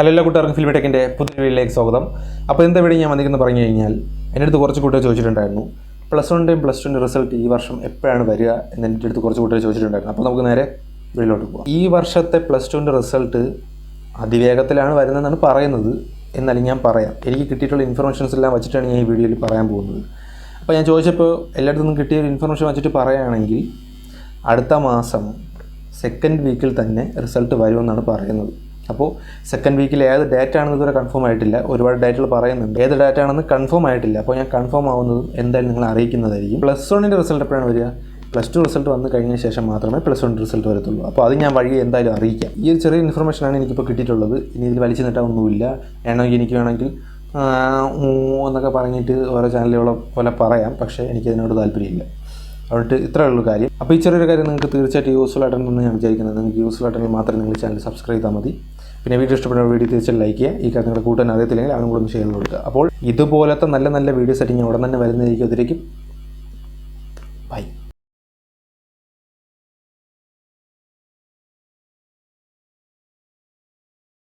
Hello എല്ലാ കൂട്ടുകാർക്കും film ടെക്കിൻ്റെ പുതിയ വീഡിയോയിലേക്ക് സ്വാഗതം. അപ്പോൾ എന്താ വീഡിയോ ഞാൻ വന്നിരിക്കുന്നത് പറഞ്ഞു കഴിഞ്ഞാൽ, എൻ്റെ അടുത്ത് കുറച്ച് കൂട്ടുകാർ ചോദിച്ചിട്ടുണ്ടായിരുന്നു പ്ലസ് വണ്ണിൻ്റെയും പ്ലസ് ടുവിൻ്റെ റിസൾട്ട് ഈ വർഷം എപ്പോഴാണ് വരിക എന്ന് എൻ്റെ അടുത്ത് കുറച്ച് കൂട്ടുകാർ ചോദിച്ചിട്ടുണ്ടായിരുന്നു. അപ്പോൾ നമുക്ക് നേരെ വീഡിയോയിലോട്ട് പോകാം. ഈ വർഷത്തെ പ്ലസ് ടുവിൻ്റെ റിസൾട്ട് അതിവേഗത്തിലാണ് വരുന്നതെന്നാണ് പറയുന്നത്. എന്നാലും ഞാൻ പറയാം, എനിക്ക് കിട്ടിയിട്ടുള്ള ഇൻഫർമേഷൻസ് എല്ലാം വെച്ചിട്ടാണ് ഞാൻ ഈ വീഡിയോയിൽ പറയാൻ പോകുന്നത്. അപ്പോൾ ഞാൻ ചോദിച്ചപ്പോൾ എല്ലായിടത്തു നിന്നും കിട്ടിയ ഒരു ഇൻഫർമേഷൻ വെച്ചിട്ട് പറയുകയാണെങ്കിൽ അടുത്ത മാസം സെക്കൻഡ് വീക്കിൽ തന്നെ റിസൾട്ട് വരുമെന്നാണ് പറയുന്നത്. അപ്പോൾ സെക്കൻഡ് വീക്കിൽ ഏത് ഡേറ്റ് ആണെന്ന് ഇതുവരെ കൺഫേം ആയിട്ടില്ല. ഒരുപാട് ഡേറ്റുകൾ പറയുന്നുണ്ട്, ഏത് ഡേറ്റ് ആണെന്ന് കൺഫേം ആയിട്ടില്ല. അപ്പോൾ ഞാൻ കൺഫേം ആവുന്നതും എന്തായാലും നിങ്ങൾ അറിയിക്കുന്നതായിരിക്കും. പ്ലസ് വണ്ണിൻ്റെ റിസൾട്ട് എപ്പോഴാണ് വരിക? പ്ലസ് ടു റിസൾട്ട് വന്ന് കഴിഞ്ഞ ശേഷം മാത്രമേ പ്ലസ് വൺ റിസൾട്ട് വരത്തുള്ളൂ. അപ്പോൾ അത് ഞാൻ വഴി എന്തായാലും അറിയിക്കാം. ഈ ഒരു ചെറിയ ഇൻഫർമേഷനാണ് എനിക്കിപ്പോൾ കിട്ടിയിട്ടുള്ളത്. ഇനി ഇതിൽ വലിച്ചു നീട്ടാനൊന്നുമില്ല. എനിക്ക് വേണമെങ്കിൽ എന്നൊക്കെ പറഞ്ഞിട്ട് ഓരോ ചാനലുകളെ പോലെ പറയാം, പക്ഷേ എനിക്കതിനോട് താല്പര്യമില്ല. അതുകൊണ്ട് ഇത്രയേ ഉള്ളൂ കാര്യം. അപ്പോൾ ഈ ചെറിയൊരു കാര്യം നിങ്ങൾക്ക് തീർച്ചയായിട്ടും യൂസ്ഫുൾ ആയിട്ടുണ്ടെന്ന് ഞാൻ വിചാരിക്കുന്നത്. നിങ്ങൾക്ക് യൂസ്ഫുൾ ആയിട്ടുണ്ടെങ്കിൽ മാത്രമേ നിങ്ങൾ ചാനൽ സബ്സ്ക്രൈബ് ചെയ്താൽ മതി. പിന്നെ വീഡിയോ ഇഷ്ടപ്പെടുന്ന വീഡിയോ തീർച്ചയായും ലൈക്ക് ചെയ്യുക. ഈ കാര്യം നിങ്ങളുടെ കൂട്ടാൻ അറിയത്തില്ലെങ്കിൽ അവനും കൂടെ ഒന്ന് ഷെയർ കൊടുക്കുക. അപ്പോൾ ഇതുപോലത്തെ നല്ല നല്ല വീഡിയോസ് ആയിട്ട് ഞാൻ ഉടൻ തന്നെ വരുന്നതായിരിക്കും. അതിലേക്കും ബൈ.